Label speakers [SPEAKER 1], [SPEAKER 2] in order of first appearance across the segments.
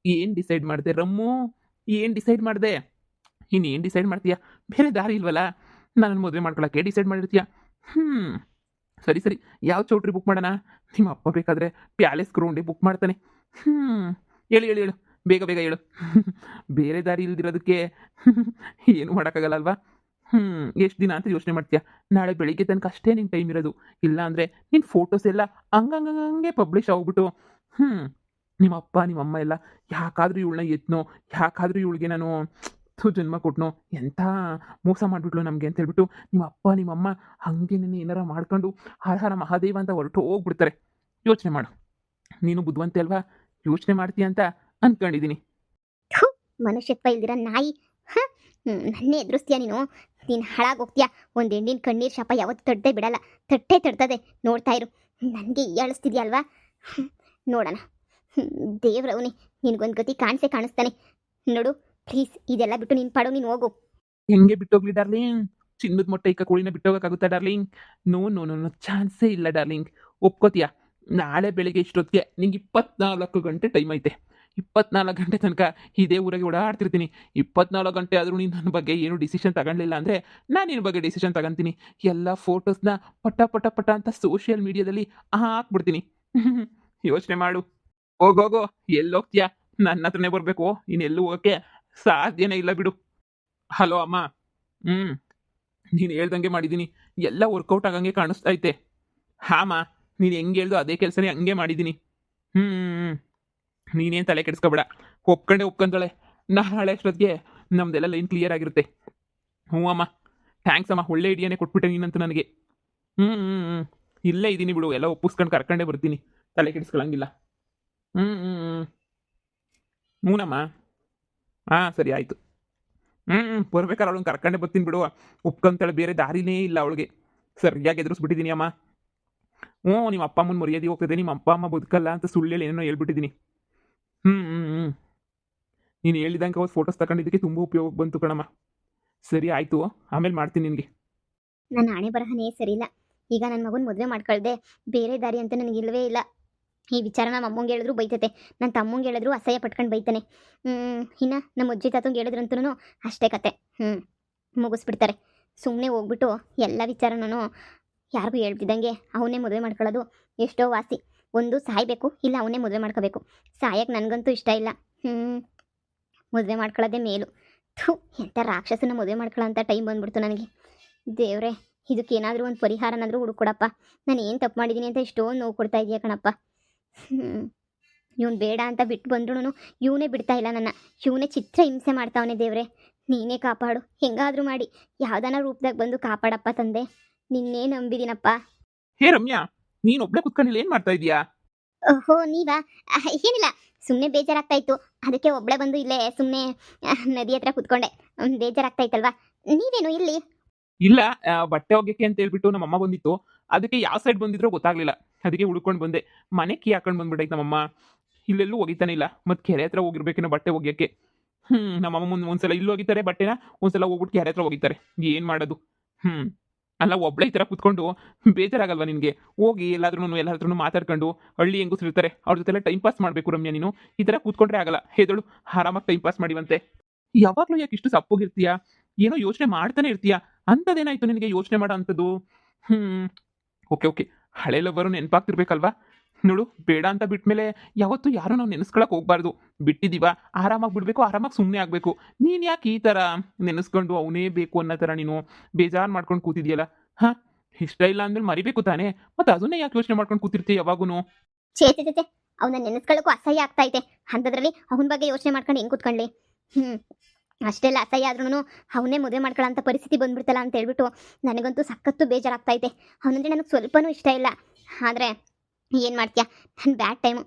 [SPEAKER 1] ಏನು ಡಿಸೈಡ್ ಮಾಡಿದೆ ರಮ್ಮು? ಏನು ಡಿಸೈಡ್ ಮಾಡಿದೆ? ಇನ್ನೇನು ಡಿಸೈಡ್ ಮಾಡ್ತೀಯಾ? ಬೇರೆ ದಾರಿ ಇಲ್ವಲ್ಲ? ನನ್ನನ್ನು ಮದುವೆ ಮಾಡ್ಕೊಳಕ್ಕೆ ಡಿಸೈಡ್ ಮಾಡಿರ್ತೀಯ. ಸರಿ ಸರಿ, ಯಾವ ಚೌಟ್ರಿ ಬುಕ್ ಮಾಡೋಣ? ನಿಮ್ಮ ಅಪ್ಪ ಬೇಕಾದರೆ ಪ್ಯಾಲೇಸ್ ಗ್ರೌಂಡಿಗೆ ಬುಕ್ ಮಾಡ್ತಾನೆ. ಹೇಳು ಹೇಳು ಹೇಳು, ಬೇಗ ಬೇಗ ಹೇಳು. ಬೇರೆ ದಾರಿ ಇಲ್ದಿರೋದಕ್ಕೆ ಏನು ಮಾಡೋಕ್ಕಾಗಲ್ಲ ಅಲ್ವಾ? ಎಷ್ಟು ದಿನ ಅಂತ ಯೋಚನೆ ಮಾಡ್ತೀಯಾ? ನಾಳೆ ಬೆಳಿಗ್ಗೆ ತನಕ ಅಷ್ಟೇ ನಿನ್ನ ಟೈಮ್ ಇರೋದು. ಇಲ್ಲ ಅಂದರೆ ನಿನ್ನ ಫೋಟೋಸ್ ಎಲ್ಲ ಹಂಗಂಗಂಗೆ ಪಬ್ಲಿಷ್ ಆಗ್ಬಿಟ್ಟು ನಿಮ್ಮ ಅಪ್ಪ ನಿಮ್ಮಮ್ಮ ಎಲ್ಲ ಯಾಕಾದರೂ ಇವಳನ್ನ ಎತ್ನೋ, ಯಾಕಾದರೂ ಇವಳಿಗೆ ನಾನು ಜನ್ಮ ಕೊಟ್ನೋ, ಎಂಥ ಮೋಸ ಮಾಡಿಬಿಟ್ಲು ನಮಗೆ ಅಂತ ಹೇಳ್ಬಿಟ್ಟು ನಿಮ್ಮ ಅಪ್ಪ ನಿಮ್ಮಮ್ಮ ಹಾಗೆ ನಿನ್ನ ಏನಾರ ಮಾಡ್ಕೊಂಡು ಹರ ಹರ ಮಹಾದೇವ ಅಂತ ಹೊರಟು ಹೋಗ್ಬಿಡ್ತಾರೆ. ಯೋಚನೆ ಮಾಡು, ನೀನು ಬುದ್ಧಿವಂತೆ ಅಲ್ವಾ? ಯೋಚನೆ ಮಾಡ್ತೀಯ ಅಂತ ಅಂದ್ಕೊಂಡಿದ್ದೀನಿ.
[SPEAKER 2] ಮನುಷ್ಯತ್ವ ಇಲ್ದಿರ ನಾಯಿ. ನನ್ನೇ ಎದುರಿಸ್ತೀಯ ನೀನು? ನೀನು ಹಾಳಾಗೋಗ್ತೀಯ. ಒಂದು ಹೆಣ್ಣಿನ ಕಣ್ಣೀರು ಶಾಪ ಯಾವತ್ತು ತಡ್ದೇ ಬಿಡಲ್ಲ. ತಡ್ತದೆ, ನೋಡ್ತಾ ಇರು. ನನಗೆ ಅಳಿಸ್ತಿದ್ಯಾ ಅಲ್ವಾ? ನೋಡೋಣ. ದೇವ್ರವನಿ, ನಿನಗೊಂದು ಗತಿ ಕಾಣಿಸ್ತಾನೆ ನೋಡು. ಪ್ಲೀಸ್ ಇದೆಲ್ಲ ಬಿಟ್ಟು ನೀನು ಪಾಡು, ನೀನು ಹೋಗು.
[SPEAKER 1] ಹೆಂಗೆ ಬಿಟ್ಟೋಗ್ಲಿ ಡಾರ್ಲಿಂಗ್? ಚಿನ್ನದ ಮೊಟ್ಟೆ ಇಕ್ಕ ಕೋಳಿನ ಬಿಟ್ಟೋಗೋಕ್ಕಾಗುತ್ತಾ darling? No no no no, ಚಾನ್ಸೇ ಇಲ್ಲ ಡಾರ್ಲಿಂಗ್. ಒಪ್ಕೋತೀಯ? ನಾಳೆ ಬೆಳಿಗ್ಗೆ ಇಷ್ಟೊತ್ತಿಗೆ ನಿಂಗೆ 24 ಗಂಟೆ ಟೈಮ್ ಐತೆ. 24 ಗಂಟೆ ತನಕ ಇದೇ ಊರಾಗೆ ಓಡಾಡ್ತಿರ್ತೀನಿ. 24 ಗಂಟೆ ಆದರೂ ನೀನು ನನ್ನ ಬಗ್ಗೆ ಏನು ಡಿಸಿಷನ್ ತಗೊಳ್ಳಿಲ್ಲ ಅಂದರೆ ನಾನು ನಿನ್ನ ಬಗ್ಗೆ ಡಿಸಿಷನ್ ತಗೊತೀನಿ. ಎಲ್ಲ ಫೋಟೋಸ್ನ ಪಟ ಪಟ ಪಟ ಅಂತ ಸೋಷಿಯಲ್ ಮೀಡಿಯಾದಲ್ಲಿ ಹಾಕ್ಬಿಡ್ತೀನಿ. ಯೋಚನೆ ಮಾಡು. ಹೋಗೋಗೋ, ಎಲ್ಲೋಗ್ತೀಯಾ? ನನ್ನ ಹತ್ರನೇ ಬರಬೇಕು. ಇನ್ನೆಲ್ಲೂ ಹೋಗೋಕ್ಕೆ ಸಾಧ್ಯನೇ ಇಲ್ಲ ಬಿಡು. ಹಲೋ ಅಮ್ಮ. ನೀನು ಹೇಳ್ದಂಗೆ ಮಾಡಿದ್ದೀನಿ. ಎಲ್ಲ ವರ್ಕೌಟ್ ಆಗಂಗೆ ಕಾಣಿಸ್ತಾ ಐತೆ. ಹಾಂ ನೀನು ಹೆಂಗೆ ಹೇಳ್ದು ಅದೇ ಕೆಲಸನೇ ಹಂಗೆ ಮಾಡಿದ್ದೀನಿ. ನೀನೇನು ತಲೆ ಕೆಡಿಸ್ಕೊಬೇಡ. ಒಪ್ಕೊಂತಾಳೆ. ನಾಳೆ ಅಷ್ಟೊತ್ತಿಗೆ ನಮ್ಮದೆಲ್ಲ ಲೈನ್ ಕ್ಲಿಯರ್ ಆಗಿರುತ್ತೆ. ಹ್ಞೂ ಅಮ್ಮ, ಥ್ಯಾಂಕ್ಸ್ ಅಮ್ಮ, ಒಳ್ಳೆ ಐಡಿಯಾನೇ ಕೊಟ್ಬಿಟ್ಟೆ ನೀನಂತೂ ನನಗೆ. ಇಲ್ಲೇ ಇದ್ದೀನಿ ಬಿಡು, ಎಲ್ಲ ಒಪ್ಪಿಸ್ಕೊಂಡು ಕರ್ಕೊಂಡೇ ಬರ್ತೀನಿ. ತಲೆ ಕೆಡಿಸ್ಕೊಳಂಗಿಲ್ಲ. ಹ್ಞೂನಮ್ಮ. ಹಾಂ ಸರಿ ಆಯಿತು. ಬರ್ಬೇಕಾದ್ರೆ ಅವಳನ್ನ ಕರ್ಕೊಂಡೇ ಬರ್ತೀನಿ ಬಿಡು. ಒಪ್ಕೊಂತಾಳೆ, ಬೇರೆ ದಾರಿನೇ ಇಲ್ಲ ಅವಳಿಗೆ. ಸರಿಯಾಗಿ ಎದುರಿಸ್ಬಿಟ್ಟಿದ್ದೀನಿ ಅಮ್ಮ. ನಿಮ್ಮ ಅಪ್ಪ ಅಮ್ಮನ ಮರ್ಯಾದೆ ಹೋಗ್ತದೆ, ನಿಮ್ಮ ಅಪ್ಪ ಅಮ್ಮ ಬದುಕಲ್ಲ ಅಂತ ಸುಳ್ಳು ಹೇಳಿ ಏನೇನೋ ಹೇಳ್ಬಿಟ್ಟಿದ್ದೀನಿ. ನೀನು ಹೇಳಿದಂಗೆ ಅವತ್ತು ಫೋಟೋಸ್ ತಗೊಂಡಿದ್ದಕ್ಕೆ ತುಂಬ ಉಪಯೋಗ ಬಂತು ಕಣಮ್ಮ. ಸರಿ ಆಯಿತು, ಆಮೇಲೆ ಮಾಡ್ತೀನಿ ನಿನಗೆ.
[SPEAKER 2] ನನ್ನ ಹಣೆ ಬರಹನೇ ಸರಿ ಇಲ್ಲ. ಈಗ ನನ್ನ ಮಗನ ಮದುವೆ ಮಾಡ್ಕೊಳ್ದೆ ಬೇರೆ ದಾರಿ ಅಂತ ನನಗಿಲ್ಲವೇ ಇಲ್ಲ. ಈ ವಿಚಾರ ನಮ್ಮ ಅಮ್ಮಂಗೆ ಹೇಳಿದ್ರು ಬೈತತೆ, ನನ್ನ ತಮ್ಮಂಗೆ ಹೇಳಿದ್ರು ಅಸಹ್ಯ ಪಟ್ಕೊಂಡು ಬೈತಾನೆ. ಇನ್ನು ನಮ್ಮ ಅಜ್ಜಿ ತಾತಂಗೆ ಹೇಳಿದ್ರಂತೂ ಅಷ್ಟೇ ಕತೆ. ಮುಗಿಸ್ಬಿಡ್ತಾರೆ. ಸುಮ್ಮನೆ ಹೋಗ್ಬಿಟ್ಟು ಎಲ್ಲ ವಿಚಾರನೂ ಯಾರಿಗೂ ಹೇಳ್ತಿದ್ದಂಗೆ ಅವನೇ ಮದುವೆ ಮಾಡ್ಕೊಳ್ಳೋದು ಎಷ್ಟೋ ವಾಸಿ. ಒಂದು ಸಾಯಬೇಕು, ಇಲ್ಲ ಅವನೇ ಮದುವೆ ಮಾಡ್ಕೋಬೇಕು. ಸಾಯಕ್ಕೆ ನನಗಂತೂ ಇಷ್ಟ ಇಲ್ಲ. ಮದುವೆ ಮಾಡ್ಕೊಳ್ಳೋದೇ ಮೇಲು. ಎಂಥ ರಾಕ್ಷಸನ ಮದುವೆ ಮಾಡ್ಕೊಳ್ಳೋ ಅಂತ ಟೈಮ್ ಬಂದ್ಬಿಡ್ತು ನನಗೆ. ದೇವ್ರೆ, ಇದಕ್ಕೇನಾದರೂ ಒಂದು ಪರಿಹಾರನಾದರೂ ಹುಡುಕೊಡಪ್ಪ. ನಾನು ಏನು ತಪ್ಪು ಮಾಡಿದ್ದೀನಿ ಅಂತ ಇಷ್ಟೊಂದು ನೋವು ಕೊಡ್ತಾ ಇದೆಯಾ ಕಣಪ್ಪ. ಇವನು ಬೇಡ ಅಂತ ಬಿಟ್ಟು ಬಂದ್ರೂ ಇವನೇ ಬಿಡ್ತಾ ಇಲ್ಲ ನನ್ನ. ಇವನೇ ಚಿತ್ರ ಹಿಂಸೆ ಮಾಡ್ತಾವನೆ. ದೇವ್ರೆ, ನೀನೇ ಕಾಪಾಡು. ಹೆಂಗಾದರೂ ಮಾಡಿ ಯಾವ್ದಾನ ರೂಪದಾಗ ಬಂದು ಕಾಪಾಡಪ್ಪ ತಂದೆ. ನಿನ್ನೇ ನಂಬಿದ್ದೀನಪ್ಪ.
[SPEAKER 1] ಹೇ ರಮ್ಯಾ, ನೀನು ಒಬ್ಳೆ ಕುತ್ಕೊಂಡಿಲ್ಲ, ಏನು ಮಾಡ್ತಾ ಇದೀಯಾ?
[SPEAKER 2] ಓಹೋ, ನೀವಾ? ಏನಿಲ್ಲ, ಸುಮ್ಮನೆ ಬೇಜಾರಾಗ್ತಾ ಇತ್ತು. ಅದಕ್ಕೆ ಒಬ್ಳೆ ಬಂದು ಇಲ್ಲೇ ಸುಮ್ಮನೆ ನದಿ ಹತ್ರ ಕುತ್ಕೊಂಡೆ. ಬೇಜಾರಾಗ್ತಾ ಇತ್ತಲ್ವಾ? ನೀವೇನು ಇಲ್ಲಿ?
[SPEAKER 1] ಇಲ್ಲ, ಬಟ್ಟೆ ಒಗ್ಯಕ್ಕೆ ಅಂತ ಹೇಳ್ಬಿಟ್ಟು ನಮ್ಮಮ್ಮ ಬಂದಿತ್ತು. ಅದಕ್ಕೆ ಯಾವ ಸೈಡ್ ಬಂದಿದ್ರೋ ಗೊತ್ತಾಗ್ಲಿಲ್ಲ. ಅದಕ್ಕೆ ಹುಡ್ಕೊಂಡು ಬಂದೆ. ಮನೆ ಕೀ ಹಾಕೊಂಡು ಬಂದ್ಬಿಟ್ಟೈತೆ ನಮ್ಮಮ್ಮ. ಇಲ್ಲೆಲ್ಲೂ ಒಗಿತಾನೆ ಇಲ್ಲ. ಮತ್ತು ಕೆರೆ ಹತ್ರ ಹೋಗಿರ್ಬೇಕೇನೋ ಬಟ್ಟೆ ಒಗ್ಯಕ್ಕೆ. ನಮ್ಮಮ್ಮ ಒಂದ್ಸಲ ಇಲ್ಲಿ ಹೋಗಿತಾರೆ ಬಟ್ಟೆನ, ಒಂದ್ಸಲ ಹೋಗ್ಬಿಟ್ಟು ಕೆರೆ ಹತ್ರ ಹೋಗಿತಾರೆ. ಏನು ಮಾಡೋದು? ಅಲ್ಲ, ಒಬ್ಳೆ ಈ ಥರ ಕುತ್ಕೊಂಡು ಬೇಜಾರಾಗಲ್ವಾ ನಿನಗೆ? ಹೋಗಿ ಎಲ್ಲಾದ್ರೂ ಮಾತಾಡ್ಕೊಂಡು, ಹಳ್ಳಿ ಹೆಂಗಸ್ರಿರ್ತಾರೆ ಅವ್ರ ಜೊತೆಲ್ಲ ಟೈಮ್ ಪಾಸ್ ಮಾಡಬೇಕು ರಮ್ಯಾ. ನೀನು ಈ ಥರ ಕೂತ್ಕೊಂಡ್ರೆ ಆಗಲ್ಲ. ಹೇದಳು, ಆರಾಮಾಗಿ ಟೈಮ್ ಪಾಸ್ ಮಾಡಿವಂತೆ. ಯಾವಾಗಲೂ ಯಾಕೆ ಇಷ್ಟು ಸಪ್ಪೋಗಿರ್ತೀಯಾ? ಏನೋ ಯೋಚನೆ ಮಾಡ್ತಾನೆ ಇರ್ತೀಯಾ? ಅಂಥದ್ದೇನಾಯ್ತು ನಿನಗೆ ಯೋಚನೆ ಮಾಡೋ ಅಂಥದ್ದು? ಓಕೆ, ಹಳೆ ಲವ್ವರು ನೆನಪಾಗ್ತಿರ್ಬೇಕಲ್ವಾ? ನೋಡು, ಬೇಡ ಅಂತ ಬಿಟ್ಮೇಲೆ ಯಾವತ್ತೂ ಯಾರೂ ನಾವು ನೆನೆಸ್ಕೊಳಕ್ಕೆ ಹೋಗ್ಬಾರ್ದು. ಬಿಟ್ಟಿದ್ದೀವ, ಆರಾಮಾಗಿ ಬಿಡಬೇಕು, ಆರಾಮಾಗಿ ಸುಮ್ಮನೆ ಆಗಬೇಕು. ನೀನು ಯಾಕೆ ಈ ಥರ ನೆನೆಸ್ಕೊಂಡು ಅವನೇ ಬೇಕು ಅನ್ನೋ ಥರ ನೀನು ಬೇಜಾರು ಮಾಡ್ಕೊಂಡು ಕೂತಿದ್ಯಲ್ಲ? ಇಷ್ಟ ಇಲ್ಲ ಅಂದ್ಮೇಲೆ ಮರಿಬೇಕು ತಾನೇ? ಮತ್ತು ಅದನ್ನೇ ಯಾಕೆ ಯೋಚನೆ ಮಾಡ್ಕೊಂಡು ಕೂತಿರ್ತೀಯ ಯಾವಾಗೂ?
[SPEAKER 2] ಚೇ, ಅವನ್ನ ನೆನೆಸ್ಕೊಳ್ಳೋಕ್ಕೂ ಅಸಹ್ಯ ಆಗ್ತಾ ಐತೆ. ಅಂಥದ್ರಲ್ಲಿ ಅವನ ಬಗ್ಗೆ ಯೋಚನೆ ಮಾಡ್ಕೊಂಡು ಹೆಂಗೆ ಕೂತ್ಕೊಳ್ಳಿ? ಅಷ್ಟೆಲ್ಲ ಅಸಹ್ಯ ಆದ್ರೂ ಅವನೇ ಮದುವೆ ಮಾಡ್ಕೊಳ್ಳೋ ಪರಿಸ್ಥಿತಿ ಬಂದ್ಬಿಡ್ತಲ್ಲ ಅಂತ ಹೇಳ್ಬಿಟ್ಟು ನನಗಂತೂ ಸಖತ್ತು ಬೇಜಾರಾಗ್ತಾ ಐತೆ. ಅವನಂದ್ರೆ ನನಗೆ ಸ್ವಲ್ಪನೂ ಇಷ್ಟ ಇಲ್ಲ. ಆದರೆ ಏನು ಮಾಡ್ತೀಯಾ, ನನ್ನ ಬ್ಯಾಡ್ ಟೈಮು.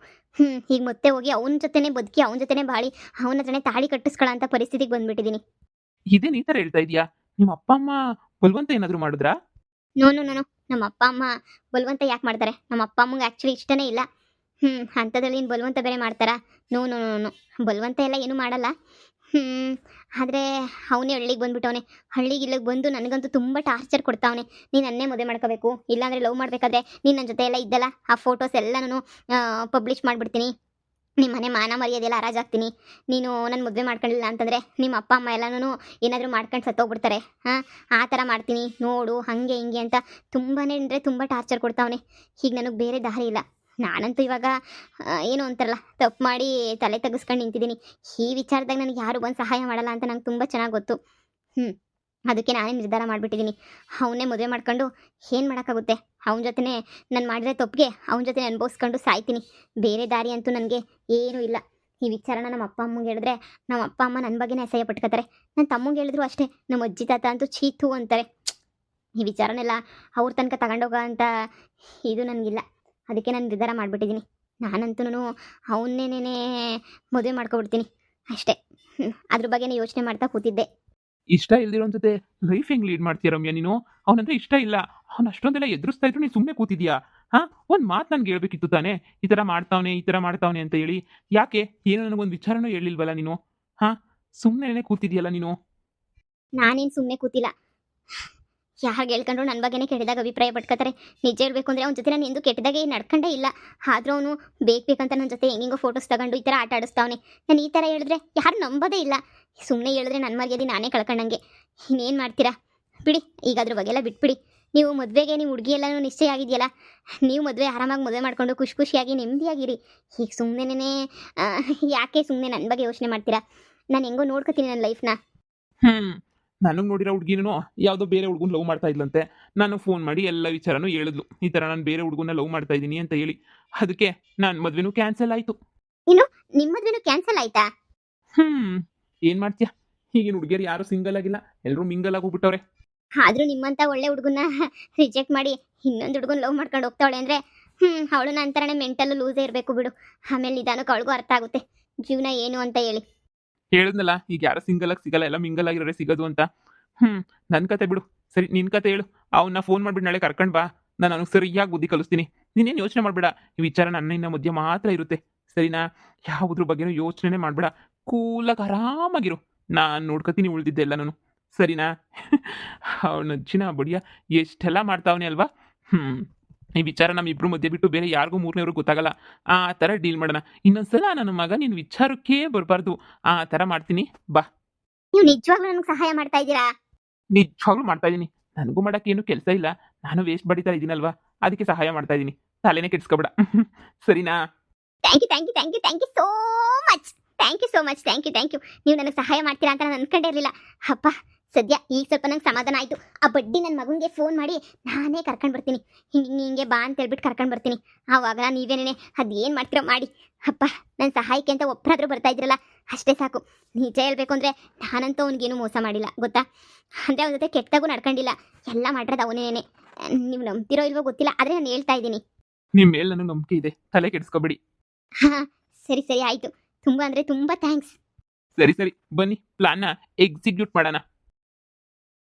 [SPEAKER 2] ಈಗ ಮತ್ತೆ ಹೋಗಿ ಅವನ ಜೊತೆನೇ ಬದುಕಿ, ಅವನ ಜೊತೆನೇ ಬಾಳಿ, ಅವನ ಹತ್ರನೇ ತಾಳಿ ಕಟ್ಟಿಸ್ಕೊಳ್ಳೋ ಅಂತ ಪರಿಸ್ಥಿತಿಗೆ ಬಂದ್ಬಿಟ್ಟಿದ್ದೀನಿ.
[SPEAKER 1] ಇದೇನು ಈ ಥರ ಹೇಳ್ತಾ ಇದೀಯಾ? ನಿಮ್ಮ ಅಪ್ಪ ಅಮ್ಮ ಬಲವಂತ ಏನಾದರೂ ಮಾಡಿದ್ರಾ?
[SPEAKER 2] ನೋ, ನಮ್ಮ ಅಪ್ಪ ಅಮ್ಮ ಬಲವಂತ ಯಾಕೆ ಮಾಡ್ತಾರೆ? ನಮ್ಮ ಅಪ್ಪ ಅಮ್ಮಂಗೆ ಆ್ಯಕ್ಚುಲಿ ಇಷ್ಟನೇ ಇಲ್ಲ. ಅಂಥದ್ರಲ್ಲಿ ಇನ್ನು ಬಲವಂತ ಬೇರೆ ಮಾಡ್ತಾರಾ? ನೋ, ಬಲವಂತ ಎಲ್ಲ ಏನೂ ಮಾಡಲ್ಲ. ಆದರೆ ಅವನೇ ಹಳ್ಳಿಗೆ ಬಂದುಬಿಟ್ಟವನೆ. ಹಳ್ಳಿಗೆ ಇಲ್ಲಿಗೆ ಬಂದು ನನಗಂತೂ ತುಂಬ ಟಾರ್ಚರ್ ಕೊಡ್ತಾವನೆ. ನೀನು ನನ್ನೇ ಮದುವೆ ಮಾಡ್ಕೋಬೇಕು, ಇಲ್ಲಾಂದರೆ ಲವ್ ಮಾಡಬೇಕಾದ್ರೆ ನೀನು ನನ್ನ ಜೊತೆ ಎಲ್ಲ ಇದ್ದಲ್ಲ ಆ ಫೋಟೋಸ್ ಎಲ್ಲನೂ ಪಬ್ಲಿಷ್ ಮಾಡಿಬಿಡ್ತೀನಿ. ನಿಮ್ಮ ಮನೆ ಮಾನ ಮರ್ಯಾದೆಲ್ಲ ಹರಾಜಾಗ್ತೀನಿ. ನೀನು ನನ್ನ ಮದುವೆ ಮಾಡ್ಕೊಂಡಿಲ್ಲ ಅಂತಂದರೆ ನಿಮ್ಮ ಅಪ್ಪ ಅಮ್ಮ ಎಲ್ಲನೂ ಏನಾದರೂ ಮಾಡ್ಕೊಂಡು ಸತ್ತೋಗ್ಬಿಡ್ತಾರೆ. ಹಾಂ, ಆ ಥರ ಮಾಡ್ತೀನಿ ನೋಡು, ಹಾಗೆ ಹಿಂಗೆ ಅಂತ ತುಂಬಾ ಅಂದರೆ ತುಂಬ ಟಾರ್ಚರ್ ಕೊಡ್ತಾವನೆ. ಈಗ ನನಗೆ ಬೇರೆ ದಾರಿ ಇಲ್ಲ. ನಾನಂತೂ ಇವಾಗ ಏನು ಅಂತಾರಲ್ಲ, ತಪ್ಪು ಮಾಡಿ ತಲೆ ತೆಗೆಸ್ಕೊಂಡು ನಿಂತಿದ್ದೀನಿ. ಈ ವಿಚಾರದಾಗ ನನಗೆ ಯಾರು ಬಂದು ಸಹಾಯ ಮಾಡಲ್ಲ ಅಂತ ನಂಗೆ ತುಂಬ ಚೆನ್ನಾಗಿ ಗೊತ್ತು. ಅದಕ್ಕೆ ನಾನೇ ನಿರ್ಧಾರ ಮಾಡಿಬಿಟ್ಟಿದ್ದೀನಿ. ಅವನ್ನೇ ಮದುವೆ ಮಾಡ್ಕೊಂಡು ಏನು ಮಾಡೋಕ್ಕಾಗುತ್ತೆ. ಅವನ ಜೊತೆನೇ ನಾನು ಮಾಡಿದ್ರೆ ತಪ್ಪಿಗೆ ಅವನ ಜೊತೆ ಅನುಭವಿಸ್ಕೊಂಡು ಸಾಯ್ತೀನಿ. ಬೇರೆ ದಾರಿ ಅಂತೂ ನನಗೆ ಏನೂ ಇಲ್ಲ. ಈ ವಿಚಾರನ ನಮ್ಮ ಅಪ್ಪ ಅಮ್ಮಂಗೆ ಹೇಳಿದ್ರೆ ನಮ್ಮ ಅಪ್ಪ ಅಮ್ಮ ನನ್ನ ಬಗ್ಗೆನೇ ಅಸಹ್ಯ ಪಟ್ಕೋತಾರೆ. ನನ್ನ ತಮ್ಮಂಗೆ ಹೇಳಿದ್ರು ಅಷ್ಟೇ, ನಮ್ಮ ಅಜ್ಜಿ ತಾತ ಅಂತೂ ಚೀತು ಅಂತಾರೆ. ಈ ವಿಚಾರನೆಲ್ಲ ಅವ್ರ ತನಕ ತಗೊಂಡೋಗೋ ಅಂತ ಇದು ನನಗಿಲ್ಲ. ಅದಕ್ಕೆ ನಾನು ನಿರ್ಧಾರ ಮಾಡಿಬಿಟ್ಟಿದ್ದೀನಿ. ನಾನಂತೂ ಅವನ್ನೇನೇ ಮದುವೆ ಮಾಡ್ಕೊಬಿಡ್ತೀನಿ ಅಷ್ಟೇ. ಅದ್ರ ಬಗ್ಗೆನೇ ಯೋಚನೆ ಮಾಡ್ತಾ ಕೂತಿದ್ದೆ.
[SPEAKER 1] ಇಷ್ಟ ಇಲ್ದಿರೋ ಜೊತೆ ಲೈಫ್ ಹೆಂಗ್ ಲೀಡ್ ಮಾಡ್ತೀಯ ರಮ್ಯಾ ನೀನು? ಅವನಂದ್ರೆ ಇಷ್ಟ ಇಲ್ಲ, ಅವ್ನು ಅಷ್ಟೊಂದೆಲ್ಲ ಎದುರಿಸ್ತಾ ಇದ್ರು ನೀನು ಸುಮ್ಮನೆ ಕೂತಿದ್ಯಾ? ಹಾಂ, ಒಂದು ಮಾತು ನನಗೆ ಹೇಳ್ಬೇಕಿತ್ತು ತಾನೇ, ಈ ಥರ ಮಾಡ್ತಾವನೆ ಅಂತ ಹೇಳಿ. ಯಾಕೆ ಏನೋ ನನಗೊಂದು ವಿಚಾರನೂ ಹೇಳಿಲ್ವಲ್ಲ ನೀನು? ಹಾಂ, ಸುಮ್ಮನೆ ಕೂತಿದ್ಯಲ್ಲ ನೀನು.
[SPEAKER 2] ನಾನೇನು ಸುಮ್ಮನೆ ಕೂತಿಲ್ಲ. ಯಾರು ಹೇಳ್ಕೊಂಡ್ರು ನನ್ನ ಬಗ್ಗೆನೇ ಕೆಟ್ಟದಾಗ ಅಭಿಪ್ರಾಯ ಪಟ್ಕೋತಾರೆ. ನಿಜ ಹೇಳ್ಬೇಕು ಅಂದರೆ ಅವ್ನ ಜೊತೆ ನಾನು ಎಂದು ಕೆಟ್ಟದಾಗೆ ನಡ್ಕೊಂಡೇ ಇಲ್ಲ. ಆದರೂ ಅವನು ಬೇಕಂತ ನನ್ನ ಜೊತೆ ಹೆಂಗೋ ಫೋಟೋಸ್ ತಗೊಂಡು ಈ ಥರ ಆಟ ಆಡಿಸ್ತಾವನೆ. ನಾನು ಈ ಥರ ಹೇಳಿದ್ರೆ ಯಾರು ನಂಬೋದೇ ಇಲ್ಲ. ಸುಮ್ಮನೆ ಹೇಳಿದ್ರೆ ನನ್ನ ಮರ್ಯಾದೆ ನಾನೇ ಕಳ್ಕೊಂಡಂಗೆ. ಇನ್ನೇನು ಮಾಡ್ತೀರಾ ಬಿಡಿ, ಈಗ ಅದ್ರ ಬಗ್ಗೆ ಎಲ್ಲ ಬಿಟ್ಬಿಡಿ. ನೀವು ಮದುವೆಗೆ ನೀವು ಹುಡುಗಿ ಎಲ್ಲನೂ ನಿಶ್ಚಯ ಆಗಿದೆಯಲ್ಲ, ನೀವು ಮದುವೆ ಆರಾಮಾಗಿ ಮದುವೆ ಮಾಡ್ಕೊಂಡು ಖುಷಿಯಾಗಿ ನೆಮ್ಮದಿಯಾಗಿರಿ. ಈಗ ಸುಮ್ಮನೆ ಯಾಕೆ ಸುಮ್ಮನೆ ನನ್ನ ಬಗ್ಗೆ ಯೋಚನೆ ಮಾಡ್ತೀರಾ? ನಾನು ಹೆಂಗೋ ನೋಡ್ಕೊತೀನಿ ನನ್ನ ಲೈಫ್ನ.
[SPEAKER 1] ನನಗೆ ನೋಡಿರೋ ಹುಡುಗಿನೂ ಯಾವುದೋ ಬೇರೆ ಹುಡುಗನ ಲವ್ ಮಾಡ್ತಾ ಇದ್ಲಂತೆ. ನಾನು ಫೋನ್ ಮಾಡಿ ಎಲ್ಲ ವಿಚಾರನೂ ಹೇಳಿದ್ಲು, ಈ ಥರ ನಾನು ಬೇರೆ ಹುಡುಗನ ಲವ್ ಮಾಡ್ತಾ ಇದ್ದೀನಿ ಅಂತ ಹೇಳಿ. ಅದಕ್ಕೆ ನನ್ನ ಮದುವೆನೂ ಕ್ಯಾನ್ಸಲ್ ಆಯಿತು.
[SPEAKER 2] ನಿಮ್ಮ ಮದುವೆನೂ ಕ್ಯಾನ್ಸಲ್ ಆಯ್ತಾ?
[SPEAKER 1] ಏನು ಮಾಡ್ತೀಯಾ, ಈಗಿನ ಹುಡುಗಿಯರು ಯಾರು ಸಿಂಗಲ್ ಆಗಿಲ್ಲ, ಎಲ್ಲರೂ ಮಿಂಗಲ್ ಆಗೋಗ್ಬಿಟ್ಟವ್ರೆ.
[SPEAKER 2] ಆದರೂ ನಿಮ್ಮಂಥ ಒಳ್ಳೆ ಹುಡುಗನ ರಿಜೆಕ್ಟ್ ಮಾಡಿ ಇನ್ನೊಂದು ಹುಡುಗನ ಲವ್ ಮಾಡ್ಕೊಂಡು ಹೋಗ್ತಾವಳೆ ಅಂದರೆ ಅವಳು ನನ್ನ ಥರನೇ ಮೆಂಟಲ್ ಲೂಸೇ ಇರಬೇಕು ಬಿಡು. ಆಮೇಲೆ ನಿಧಾನಕ್ಕೆ ಅವಳಿಗೂ ಅರ್ಥ ಆಗುತ್ತೆ ಜೀವನ ಏನು ಅಂತ ಹೇಳಿ.
[SPEAKER 1] ಹೇಳಿದ್ನಲ್ಲ, ಈಗ ಯಾರು ಸಿಂಗಲ್ ಆಗಿ ಸಿಗಲ್ಲ, ಎಲ್ಲ ಮಿಂಗಲ್ ಆಗಿರೋರೆ ಸಿಗೋದು ಅಂತ. ನನ್ನ ಕತೆ ಬಿಡು. ಸರಿ, ನಿನ್ನ ಕತೆ ಹೇಳು. ಅವನ್ನ ಫೋನ್ ಮಾಡಿಬಿಟ್ಟು ನಾಳೆ ಕರ್ಕೊಂಡು ಬಾ, ನಾನು ಅವನಿಗೆ ಸರಿಯಾಗಿ ಬುದ್ಧಿ ಕಲಿಸ್ತೀನಿ. ನೀನೇನು ಯೋಚನೆ ಮಾಡಬೇಡ, ಈ ವಿಚಾರ ನನ್ನ ಮಧ್ಯೆ ಮಾತ್ರ ಇರುತ್ತೆ, ಸರಿನಾ? ಯಾವುದ್ರ ಬಗ್ಗೆನೂ ಯೋಚನೆ ಮಾಡಬೇಡ, ಕೂಲಾಗಿ ಆರಾಮಾಗಿರು. ನಾನು ನೋಡ್ಕೊತೀನಿ ಉಳಿದಿದ್ದೆಲ್ಲ ನಾನು, ಸರಿನಾ? ಅವನ ಅಜ್ಜಿನ ಬಡಿಯ ಎಷ್ಟೆಲ್ಲ ಮಾಡ್ತಾವನೆ ಅಲ್ವಾ? ಈ ವಿಚಾರ ನಮ್ಮಿಬ್ರು ಮಧ್ಯೆ ಬಿಟ್ಟು ಬೇರೆ ಯಾರಿಗೂ ಮೂರನೇವ್ರಿಗೆ ಗೊತ್ತಾಗಲ್ಲ. ಆ ಥರ ಡೀಲ್ ಮಾಡೋಣ. ಇನ್ನೊಂದ್ಸಲ ನನ್ನ ಮಗ ನಿನ್ನ ವಿಚಾರಕ್ಕೇ ಬರಬಾರ್ದು, ಆ ಥರ ಮಾಡ್ತೀನಿ. ಬಾ.
[SPEAKER 2] ನೀವು ನಿಜವಾಗ್ಲೂ ನನಗೆ ಸಹಾಯ ಮಾಡ್ತಾ ಇದ್ದೀರಾ?
[SPEAKER 1] ನಿಜವಾಗ್ಲೂ ಮಾಡ್ತಾ ಇದ್ದೀನಿ. ನನಗೂ ಮಾಡೋಕ್ಕೆ ಏನು ಕೆಲಸ ಇಲ್ಲ, ನಾನು ವೇಸ್ಟ್ ಬಡಿತಾ ಇದ್ದೀನಲ್ವಾ, ಅದಕ್ಕೆ ಸಹಾಯ ಮಾಡ್ತಾ ಇದ್ದೀನಿ. ತಲೆನೇ ಕೆಡಿಸ್ಕೊಬೇಡ, ಸರಿನಾ?
[SPEAKER 2] Thank you so much. Thank you. ನೀವು ನನಗೆ ಸಹಾಯ ಮಾಡ್ತೀರಾ ಅಂತ ನಾನು ಅನ್ಕೊಂಡೇ ಇರಲಿಲ್ಲ. ಅಪ್ಪ, ಸದ್ಯ ಈಗ ಸ್ವಲ್ಪ ನಂಗೆ ಸಮಾಧಾನ ಆಯಿತು. ಆ ಬಡ್ಡಿ ನನ್ನ ಮಗನಿಗೆ ಫೋನ್ ಮಾಡಿ ನಾನೇ ಕರ್ಕೊಂಡು ಬರ್ತೀನಿ. ಹಿಂಗೆ ಬಾ ಅಂತ ಹೇಳ್ಬಿಟ್ಟು ಕರ್ಕೊಂಡು ಬರ್ತೀನಿ. ಆವಾಗ ನೀವೇನೇ ಅದೇನು ಮಾಡ್ತೀರೋ ಮಾಡಿ. ಅಪ್ಪ, ನನ್ನ ಸಹಾಯಕ್ಕೆ ಅಂತ ಒಬ್ಬರಾದ್ರೂ ಬರ್ತಾ ಇದ್ರಲ್ಲ, ಅಷ್ಟೇ ಸಾಕು. ನಿಜ ಹೇಳ್ಬೇಕು ಅಂದರೆ ನಾನಂತೂ ಅವ್ನಿಗೇನು ಮೋಸ ಮಾಡಿಲ್ಲ, ಗೊತ್ತಾ? ಅಂದರೆ ಅವನ ಜೊತೆ ಕೆಟ್ಟದಾಗೂ ನಡ್ಕೊಂಡಿಲ್ಲ. ಎಲ್ಲ ಮಾಡಿರೋದು ಅವನೇನೆ. ನೀವು ನಂಬ್ತಿರೋ ಇಲ್ವೋ ಗೊತ್ತಿಲ್ಲ, ಆದರೆ ನಾನು ಹೇಳ್ತಾ ಇದ್ದೀನಿ.
[SPEAKER 1] ನಿಮ್ಮ ಮೇಲೆ ನನಗೆ ನಂಬಿಕೆ ಇದೆ, ತಲೆ ಕೆಡಿಸ್ಕೊಬೇಡಿ.
[SPEAKER 2] ಹಾಂ, ಸರಿ ಆಯಿತು. ತುಂಬ ಅಂದರೆ ತುಂಬ ಥ್ಯಾಂಕ್ಸ್.
[SPEAKER 1] ಸರಿ, ಬನ್ನಿ ಪ್ಲಾನ್ನ ಎಕ್ಸಿಕ್ಯೂಟ್ ಮಾಡೋಣ.